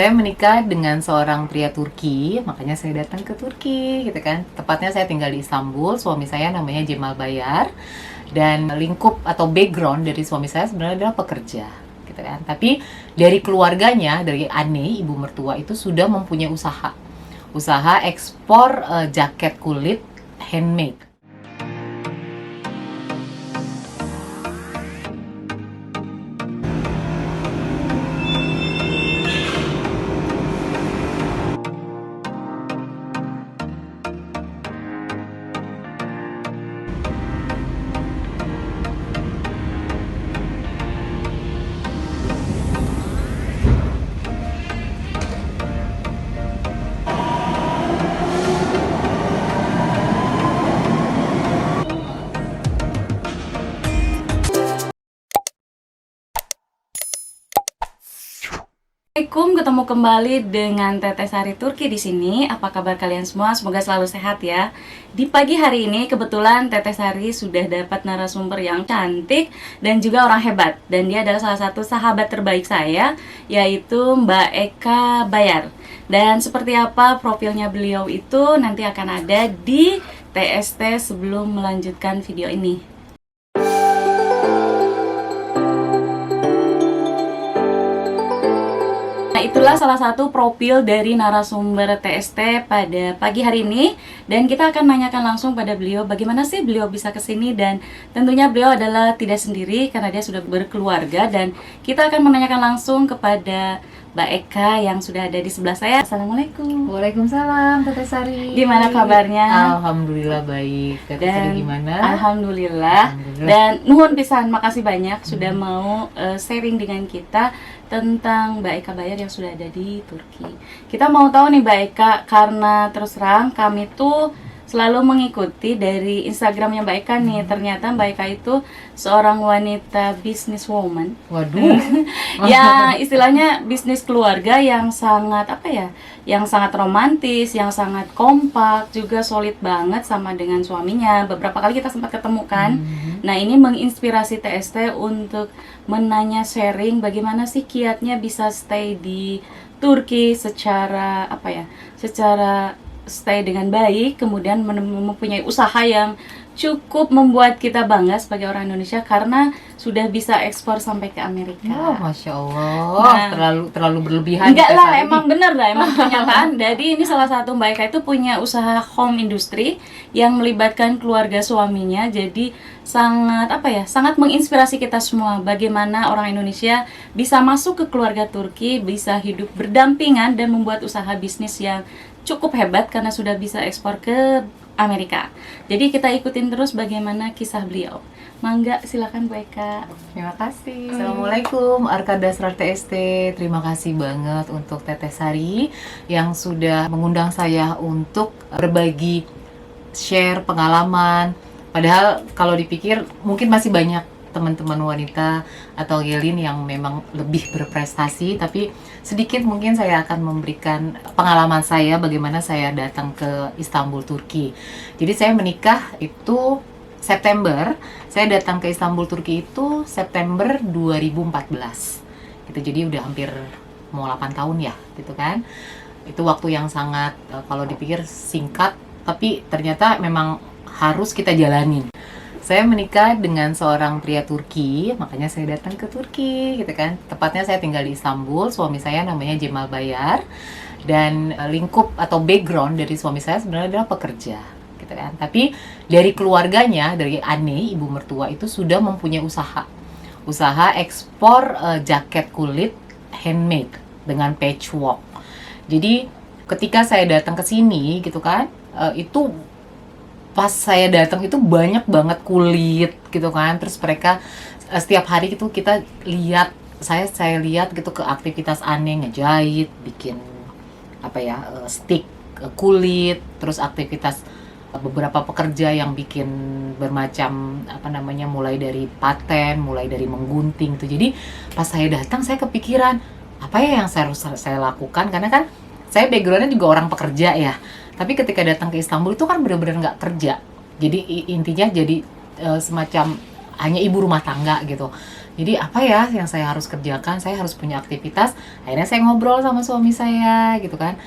Saya menikah dengan seorang pria Turki, makanya saya datang ke Turki, gitu kan. Tepatnya saya tinggal di Istanbul, suami saya namanya Cemal Bayar, dan lingkup atau background dari suami saya sebenarnya adalah pekerja, gitu kan. Tapi dari keluarganya, dari Ane, ibu mertua itu sudah mempunyai usaha ekspor jaket kulit handmade. Assalamualaikum, ketemu kembali dengan Teteh Sari Turki di sini. Apa kabar kalian semua? Semoga selalu sehat ya. Di pagi hari ini kebetulan Teteh Sari sudah dapat narasumber yang cantik dan juga orang hebat. Dan dia adalah salah satu sahabat terbaik saya, yaitu Mbak Eka Bayar. Dan seperti apa profilnya beliau itu nanti akan ada di TST sebelum melanjutkan video ini. Nah, itulah salah satu profil dari narasumber TST pada pagi hari ini. Dan kita akan nanyakan langsung pada beliau bagaimana sih beliau bisa kesini. Dan tentunya beliau adalah tidak sendiri karena dia sudah berkeluarga. Dan kita akan menanyakan langsung kepada Mbak Eka yang sudah ada di sebelah saya. Assalamualaikum. Waalaikumsalam, Teteh Sari. Gimana kabarnya? Alhamdulillah baik. Teteh Sari gimana? Alhamdulillah. Dan nuhun pisan, makasih banyak sudah mau sharing dengan kita tentang Mbak Eka Bayar yang sudah ada di Turki. Kita mau tahu nih Mbak Eka, karena terus terang kami tuh selalu mengikuti dari Instagramnya Mbak Eka nih. Ternyata Mbak Eka itu seorang wanita businesswoman. Waduh. Ya istilahnya bisnis keluarga yang sangat yang sangat romantis, yang sangat kompak, juga solid banget sama dengan suaminya. Beberapa kali kita sempat ketemu kan. Nah, ini menginspirasi TST untuk menanya sharing bagaimana sih kiatnya bisa stay di Turki secara secara stay dengan baik, kemudian mempunyai usaha yang cukup membuat kita bangga sebagai orang Indonesia karena sudah bisa ekspor sampai ke Amerika. Oh, Masya Allah, terlalu berlebihan. Enggak lah, emang bener lah, emang kenyataan. Jadi ini salah satu Mbak Eka itu punya usaha home industry yang melibatkan keluarga suaminya. Jadi sangat menginspirasi kita semua bagaimana orang Indonesia bisa masuk ke keluarga Turki, bisa hidup berdampingan dan membuat usaha bisnis yang cukup hebat karena sudah bisa ekspor ke Amerika. Jadi kita ikutin terus bagaimana kisah beliau. Mangga, silakan Bu Eka. Terima kasih. Assalamualaikum Arkada Srar TST. Terima kasih banget untuk Teteh Sari yang sudah mengundang saya untuk berbagi share pengalaman. Padahal kalau dipikir mungkin masih banyak teman-teman wanita atau gelin yang memang lebih berprestasi, tapi sedikit mungkin saya akan memberikan pengalaman saya bagaimana saya datang ke Istanbul, Turki. Jadi saya menikah itu September, saya datang ke Istanbul, Turki itu September 2014. Gitu, jadi udah hampir mau 8 tahun ya, gitu kan. Itu waktu yang sangat kalau dipikir singkat, tapi ternyata memang harus kita jalanin. Saya menikah dengan seorang pria Turki, makanya saya datang ke Turki, gitu kan. Tepatnya saya tinggal di Istanbul, suami saya namanya Cemal Bayar, dan lingkup atau background dari suami saya sebenarnya adalah pekerja, gitu kan. Tapi dari keluarganya, dari Ane, ibu mertua itu sudah mempunyai usaha ekspor jaket kulit handmade dengan patchwork. Jadi ketika saya datang ke sini, gitu kan, itu pas saya datang itu banyak banget kulit gitu kan. Terus mereka setiap hari itu kita lihat, saya lihat gitu ke aktivitas Ane ngejahit, bikin stick kulit, terus aktivitas beberapa pekerja yang bikin bermacam mulai dari paten, mulai dari menggunting tuh. Jadi pas saya datang saya kepikiran apa ya yang harus saya lakukan, karena kan saya backgroundnya juga orang pekerja ya. Tapi ketika datang ke Istanbul itu kan benar-benar nggak kerja. Jadi intinya jadi semacam hanya ibu rumah tangga gitu. Jadi apa ya yang saya harus kerjakan? Saya harus punya aktivitas. Akhirnya saya ngobrol sama suami saya gitu kan.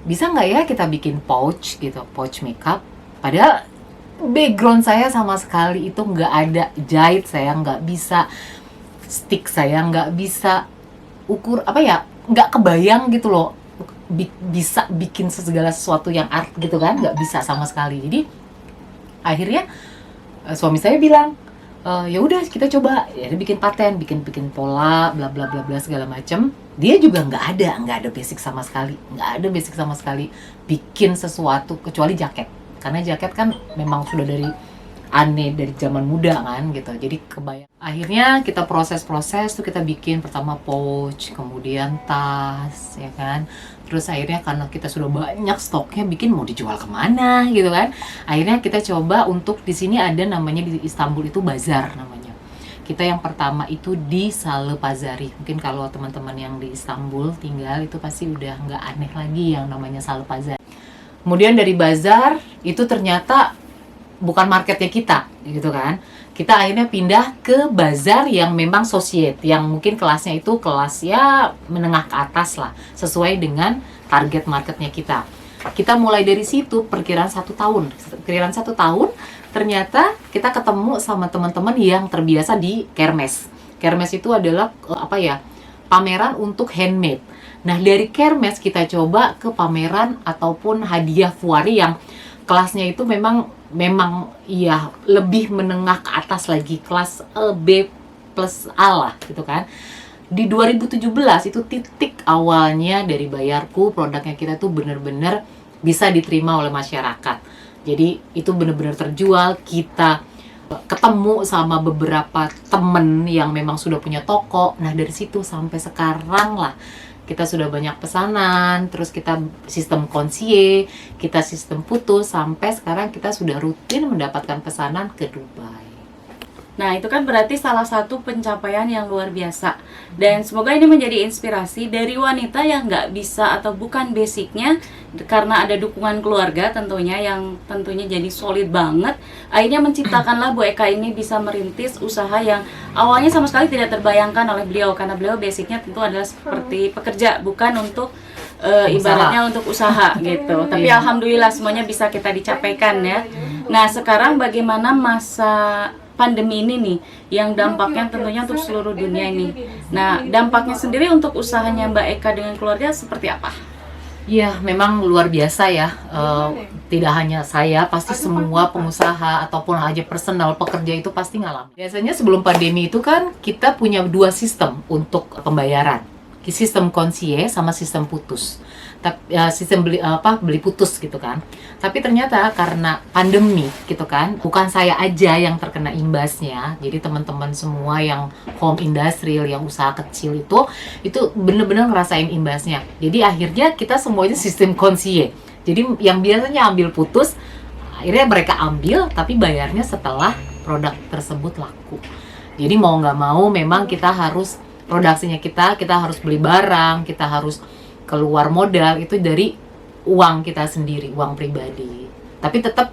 Bisa nggak ya kita bikin pouch gitu, pouch makeup. Padahal background saya sama sekali itu nggak ada, jahit saya nggak bisa, stick saya nggak bisa, ukur apa ya, nggak kebayang gitu loh, bisa bikin segala sesuatu yang art gitu kan, nggak bisa sama sekali. Jadi akhirnya suami saya bilang, ya udah kita coba ya, dia bikin paten, bikin pola bla bla bla bla segala macem. Dia juga nggak ada basic sama sekali, bikin sesuatu kecuali jaket, karena jaket kan memang sudah dari aneh dari zaman muda kan gitu, jadi kebayang. Akhirnya kita proses tuh, kita bikin pertama pouch, kemudian tas ya kan, terus akhirnya karena kita sudah banyak stoknya, bikin mau dijual kemana gitu kan. Akhirnya kita coba untuk di sini ada namanya di Istanbul itu bazar namanya. Kita yang pertama itu di Salı Pazari. Mungkin kalau teman-teman yang di Istanbul tinggal itu pasti udah nggak aneh lagi yang namanya Salı Pazari. Kemudian dari bazar itu ternyata bukan marketnya kita gitu kan. Kita akhirnya pindah ke bazar yang memang society, yang mungkin kelasnya itu kelas ya menengah ke atas lah, sesuai dengan target marketnya kita. Kita mulai dari situ perkiraan 1 tahun. Ternyata kita ketemu sama teman-teman yang terbiasa di kermes. Kermes itu adalah pameran untuk handmade. Nah, dari kermes kita coba ke pameran ataupun hadiah fuari yang kelasnya itu memang ya lebih menengah ke atas lagi, kelas B plus A lah gitu kan. Di 2017 itu titik awalnya dari bayarku, produknya kita tuh bener-bener bisa diterima oleh masyarakat. Jadi itu bener-bener terjual. Kita ketemu sama beberapa temen yang memang sudah punya toko. Nah dari situ sampai sekarang lah kita sudah banyak pesanan, terus kita sistem konsie, kita sistem putus, sampai sekarang kita sudah rutin mendapatkan pesanan ke Dubai. Nah, itu kan berarti salah satu pencapaian yang luar biasa. Dan semoga ini menjadi inspirasi dari wanita yang nggak bisa atau bukan basicnya, karena ada dukungan keluarga tentunya yang tentunya jadi solid banget. Akhirnya menciptakanlah Bu Eka ini bisa merintis usaha yang awalnya sama sekali tidak terbayangkan oleh beliau, karena beliau basicnya tentu adalah seperti pekerja, bukan untuk ibaratnya untuk usaha gitu. Tapi alhamdulillah semuanya bisa kita dicapaikan ya. Nah, sekarang bagaimana masa pandemi ini nih, yang dampaknya tentunya untuk seluruh dunia ini. Nah, dampaknya sendiri untuk usahanya Mbak Eka dengan keluarga seperti apa? Ya, memang luar biasa ya. Tidak hanya saya, pasti semua pengusaha ataupun aja personal pekerja itu pasti ngalamin. Biasanya sebelum pandemi itu kan kita punya 2 sistem untuk pembayaran. Sistem konsie sama sistem putus. Sistem beli putus gitu kan. Tapi ternyata karena pandemi gitu kan, bukan saya aja yang terkena imbasnya. Jadi teman-teman semua yang home industrial, yang usaha kecil itu bener-bener ngerasain imbasnya. Jadi akhirnya kita semuanya sistem konsie. Jadi yang biasanya ambil putus, akhirnya mereka ambil tapi bayarnya setelah produk tersebut laku. Jadi mau nggak mau memang kita harus produksinya kita harus beli barang, kita harus keluar modal itu dari uang kita sendiri, uang pribadi. Tapi tetap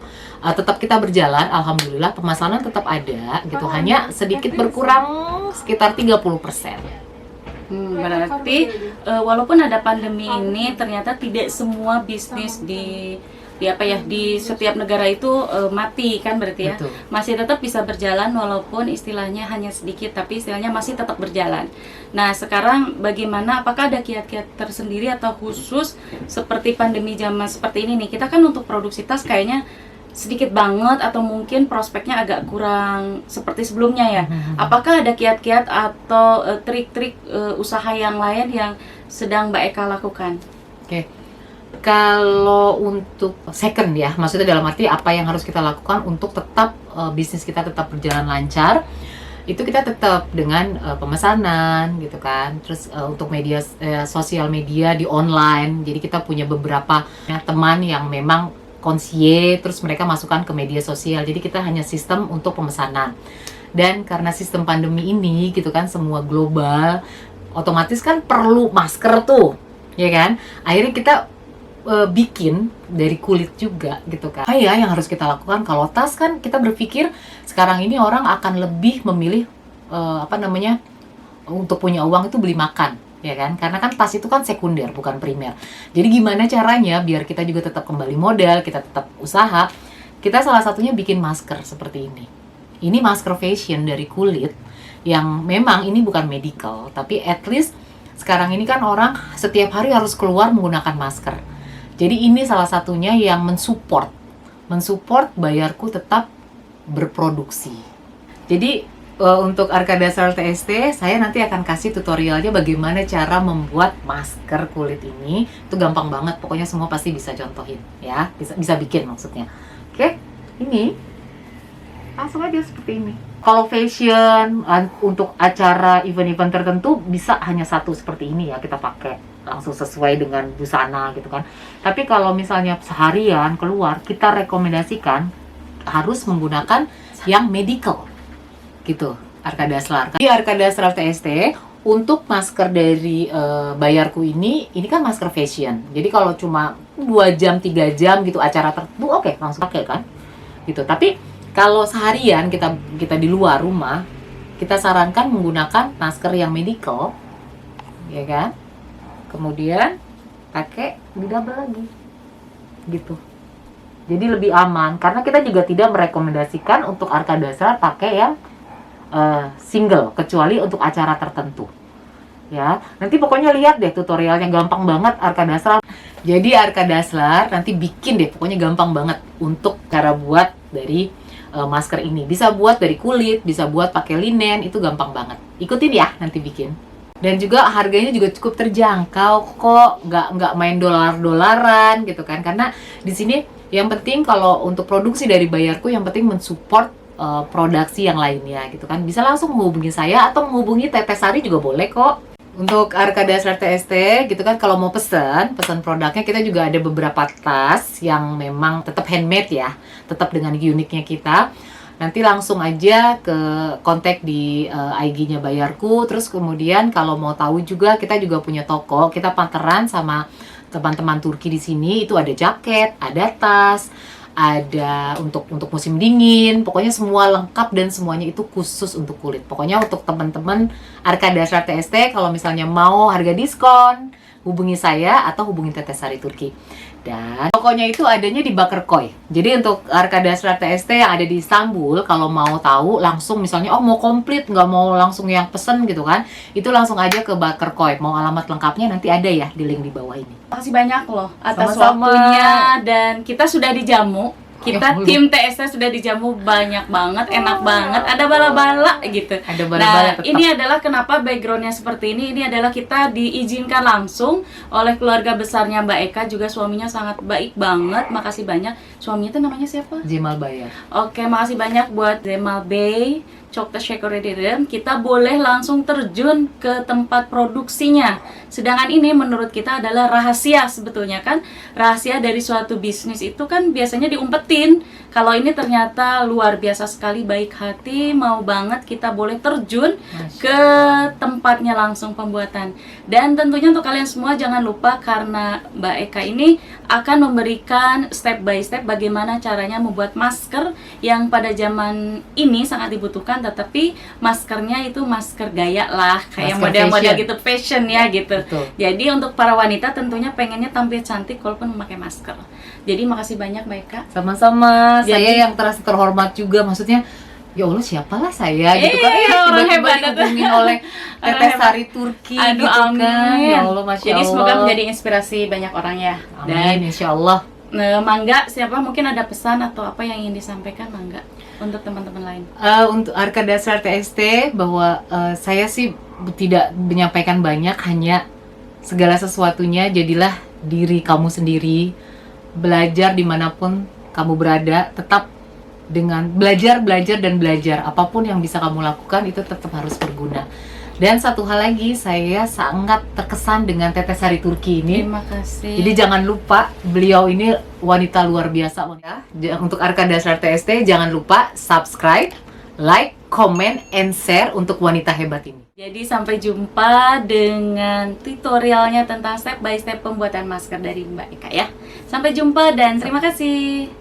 kita berjalan, alhamdulillah pemesanan tetap ada gitu, hanya sedikit berkurang sekitar 30%. Berarti walaupun ada pandemi ini, ternyata tidak semua bisnis di setiap negara itu mati kan, berarti ya. Betul. Masih tetap bisa berjalan walaupun istilahnya hanya sedikit, tapi istilahnya masih tetap berjalan. Nah, sekarang bagaimana, apakah ada kiat-kiat tersendiri atau khusus seperti pandemi zaman seperti ini nih? Kita kan untuk produksi tas kayaknya sedikit banget atau mungkin prospeknya agak kurang seperti sebelumnya ya. Apakah ada kiat-kiat atau trik-trik usaha yang lain yang sedang Mbak Eka lakukan? Oke. Kalau untuk second ya, maksudnya dalam arti apa yang harus kita lakukan untuk tetap bisnis kita tetap berjalan lancar, itu kita tetap dengan pemesanan gitu kan. Terus untuk media sosial media di online, jadi kita punya beberapa teman yang memang konsie, terus mereka masukkan ke media sosial, jadi kita hanya sistem untuk pemesanan. Dan karena sistem pandemi ini gitu kan, semua global, otomatis kan perlu masker tuh, ya kan. Akhirnya kita bikin dari kulit juga gitu kan. Yang harus kita lakukan, kalau tas kan kita berpikir sekarang ini orang akan lebih memilih apa namanya, untuk punya uang itu beli makan, ya kan? Karena kan tas itu kan sekunder, bukan primer. Jadi gimana caranya biar kita juga tetap kembali modal, kita tetap usaha? Kita salah satunya bikin masker seperti ini. Ini masker fashion dari kulit yang memang ini bukan medical, tapi at least sekarang ini kan orang setiap hari harus keluar menggunakan masker. Jadi ini salah satunya yang mensupport Bayarku tetap berproduksi. Jadi untuk Arkadasar TST, saya nanti akan kasih tutorialnya bagaimana cara membuat masker kulit ini. Itu gampang banget, pokoknya semua pasti bisa contohin ya, bisa bikin maksudnya. Oke, ini langsung aja seperti ini. Kalau fashion untuk acara event-event tertentu bisa hanya satu seperti ini ya, kita pakai langsung sesuai dengan busana gitu kan. Tapi kalau misalnya seharian keluar, kita rekomendasikan harus menggunakan yang medical gitu, Arkadasar. Di Arkadasar TST untuk masker dari Bayarku ini kan masker fashion. Jadi kalau cuma 2 jam 3 jam gitu acara tertentu, oke, langsung pakai kan gitu. Tapi kalau seharian kita di luar rumah, kita sarankan menggunakan masker yang medical, ya kan? Kemudian pakai di double lagi, gitu. Jadi lebih aman, karena kita juga tidak merekomendasikan untuk Arkadasar pakai yang single, kecuali untuk acara tertentu. Ya, nanti pokoknya lihat deh tutorialnya, gampang banget Arkadasar. Jadi Arkadasar nanti bikin deh, pokoknya gampang banget untuk cara buat dari masker ini. Bisa buat dari kulit, bisa buat pakai linen, itu gampang banget. Ikutin ya nanti bikin. Dan juga harganya juga cukup terjangkau kok, nggak main dolar-dolaran gitu kan. Karena di sini yang penting kalau untuk produksi dari Bayarku, yang penting mensupport produksi yang lainnya gitu kan. Bisa langsung menghubungi saya atau menghubungi Teteh Sari juga boleh kok. Untuk Arkadasar TST gitu kan, kalau mau pesan produknya, kita juga ada beberapa tas yang memang tetap handmade ya, tetap dengan uniknya kita. Nanti langsung aja ke kontak di IG-nya Bayarku. Terus kemudian kalau mau tahu juga, kita juga punya toko, kita partneran sama teman-teman Turki di sini. Itu ada jaket, ada tas, ada untuk musim dingin, pokoknya semua lengkap dan semuanya itu khusus untuk kulit. Pokoknya untuk teman-teman Arkadasar TST, kalau misalnya mau harga diskon, hubungi saya atau hubungi Teteh Sari Turki. Dan tokonya itu adanya di Bakırköy. Jadi untuk Arkadasar TST yang ada di Istanbul, kalau mau tahu langsung misalnya mau komplit, nggak mau langsung yang pesen gitu kan, itu langsung aja ke Bakırköy. Mau alamat lengkapnya nanti ada ya di link di bawah ini. Makasih banyak loh atas Sama-sama. waktunya, dan kita sudah dijamu. Kita tim TST sudah dijamu banyak banget, enak banget, ada bala-bala gitu. Ada bala-bala tetap. Ini adalah kenapa backgroundnya seperti ini. Ini adalah kita diizinkan langsung oleh keluarga besarnya Mbak Eka, juga suaminya sangat baik banget. Makasih banyak. Suaminya itu namanya siapa? Jemal Bayar. Oke, makasih banyak buat Zemal Bey, Çok teşekkür ederim. Kita boleh langsung terjun ke tempat produksinya. Sedangkan ini menurut kita adalah rahasia sebetulnya kan. Rahasia dari suatu bisnis itu kan biasanya diumpetin. Kalau ini ternyata luar biasa sekali, baik hati, mau banget kita boleh terjun ke tempatnya langsung pembuatan. Dan tentunya untuk kalian semua jangan lupa, karena Mbak Eka ini akan memberikan step by step bagaimana caranya membuat masker yang pada zaman ini sangat dibutuhkan, tetapi maskernya itu masker gaya lah, kayak Masker model-model fashion. gitu, fashion ya gitu. Betul. Jadi untuk para wanita tentunya pengennya tampil cantik walaupun memakai masker. Jadi makasih banyak Mbak Eka. Sama-sama. Jadi- Saya yang terasa terhormat juga, maksudnya ya Allah siapalah saya gitu kan. Orang Tiba-tiba hebat. dihubungin oleh Orang Teteh hebat. Sari Turki Aduh, gitu kan. amin. Ya Allah, Masya Jadi Allah. semoga menjadi inspirasi banyak orang ya. Dan Amin, Insya Allah. Mangga, siapa mungkin ada pesan atau apa yang ingin disampaikan, Mangga, untuk teman-teman lain. Untuk Arkadasar TST, bahwa saya sih tidak menyampaikan banyak, hanya segala sesuatunya jadilah diri kamu sendiri, belajar dimanapun kamu berada, tetap dengan belajar dan belajar. Apapun yang bisa kamu lakukan itu tetap harus berguna. Dan satu hal lagi, saya sangat terkesan dengan Teteh Sari Turki ini. Terima kasih. Jadi jangan lupa, beliau ini wanita luar biasa. Ya. Untuk Arkadasar TST, jangan lupa subscribe, like, comment, and share untuk wanita hebat ini. Jadi sampai jumpa dengan tutorialnya tentang step by step pembuatan masker dari Mbak Eka ya. Sampai jumpa dan terima kasih.